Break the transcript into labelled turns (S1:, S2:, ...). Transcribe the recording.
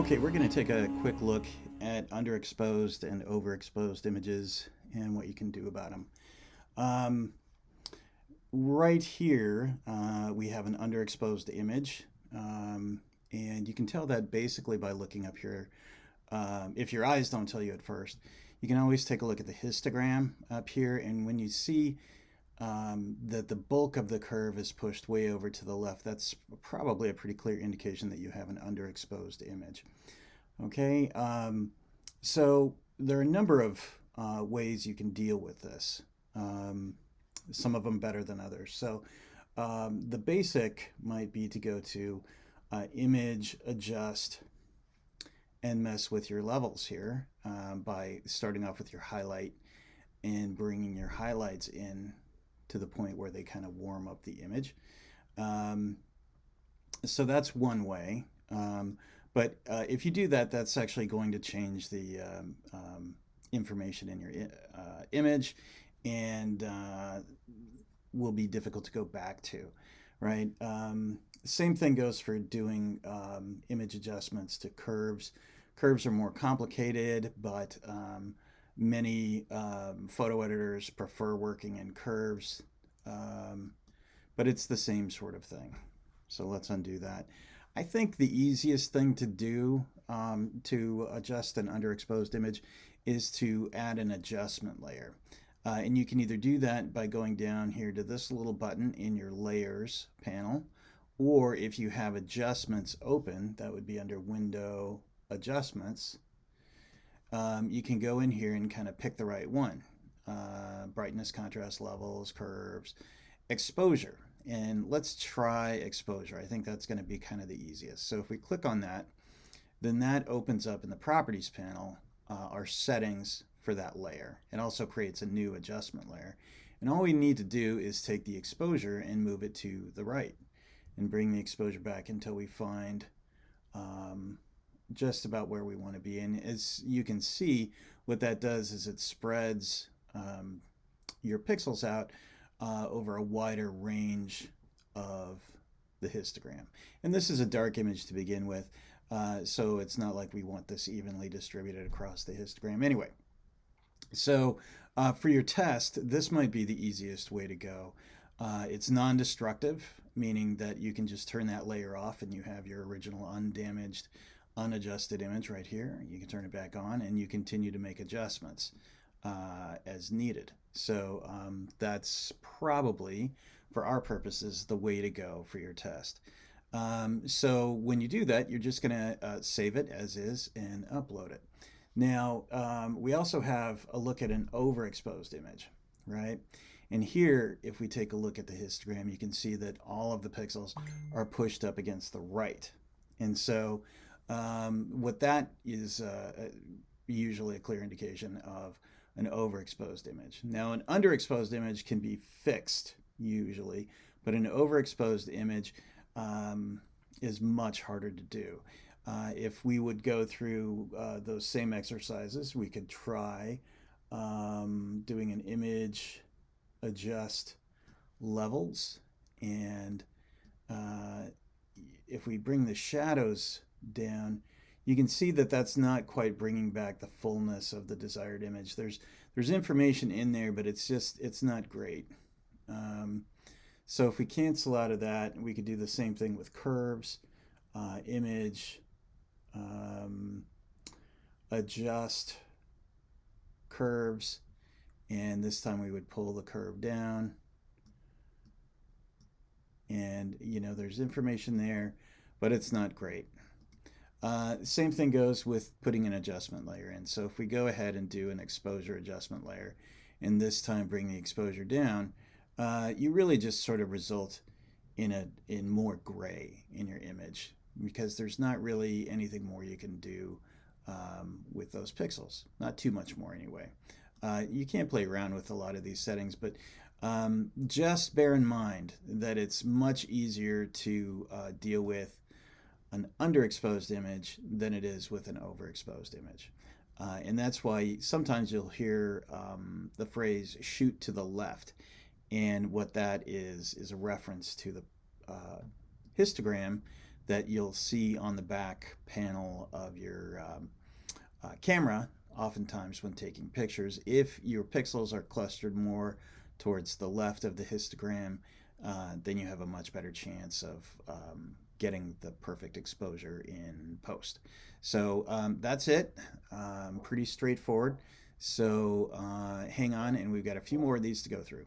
S1: Okay, we're going to take a quick look at underexposed and overexposed images and what you can do about them. Um, right here, we have an underexposed image, and you can tell that basically by looking up here. If your eyes don't tell you at first, you can always take a look at the histogram up here, and when you see that the bulk of the curve is pushed way over to the left, that's probably a pretty clear indication that you have an underexposed image. Okay, so there are a number of ways you can deal with this. Um, some of them better than others. So the basic might be to go to image, adjust, and mess with your levels here by starting off with your highlight and bringing your highlights in to the point where they kind of warm up the image. Um, so that's one way. But if you do that, that's actually going to change the information in your image and will be difficult to go back to, right? Same thing goes for doing image adjustments to curves. Curves are more complicated, but many photo editors prefer working in curves, but it's the same sort of thing. So let's undo that. I think the easiest thing to do to adjust an underexposed image is to add an adjustment layer. And you can either do that by going down here to this little button in your layers panel, or if you have adjustments open, that would be under window adjustments, you can go in here and kind of pick the right one. Brightness, contrast levels, curves, exposure. And let's try exposure. I think that's going to be kind of the easiest. So if we click on that, then that opens up in the properties panel our settings for that layer. It also creates a new adjustment layer. And all we need to do is take the exposure and move it to the right and bring the exposure back until we find just about where we want to be. And as you can see, what that does is it spreads your pixels out over a wider range of the histogram. And this is a dark image to begin with, so it's not like we want this evenly distributed across the histogram. Anyway, so for your test, this might be the easiest way to go. It's non-destructive, meaning that you can just turn that layer off and you have your original undamaged, unadjusted image right here. You can turn it back on and you continue to make adjustments as needed. So that's probably, for our purposes, the way to go for your test. So when you do that, you're just going to save it as is and upload it. Now, we also have a look at an overexposed image, right? And here, if we take a look at the histogram, you can see that all of the pixels are pushed up against the right. And so what that is usually a clear indication of an overexposed image. Now, an underexposed image can be fixed usually, but an overexposed image is much harder to do. If we would go through those same exercises, we could try doing an image adjust levels, and if we bring the shadows down, you can see that that's not quite bringing back the fullness of the desired image. There's information in there, but it's not great. So if we cancel out of that, we could do the same thing with curves, image, adjust curves, and this time we would pull the curve down. And there's information there, but it's not great. Same thing goes with putting an adjustment layer in. So if we go ahead and do an exposure adjustment layer, and this time bring the exposure down, you really just sort of result in more gray in your image, because there's not really anything more you can do with those pixels. Not too much more anyway. You can't play around with a lot of these settings, but just bear in mind that it's much easier to deal with an underexposed image than it is with an overexposed image. And that's why sometimes you'll hear the phrase shoot to the left. And what that is a reference to the histogram that you'll see on the back panel of your camera oftentimes when taking pictures. If your pixels are clustered more towards the left of the histogram, then you have a much better chance of getting the perfect exposure in post. So that's it. Pretty straightforward. So hang on, and we've got a few more of these to go through.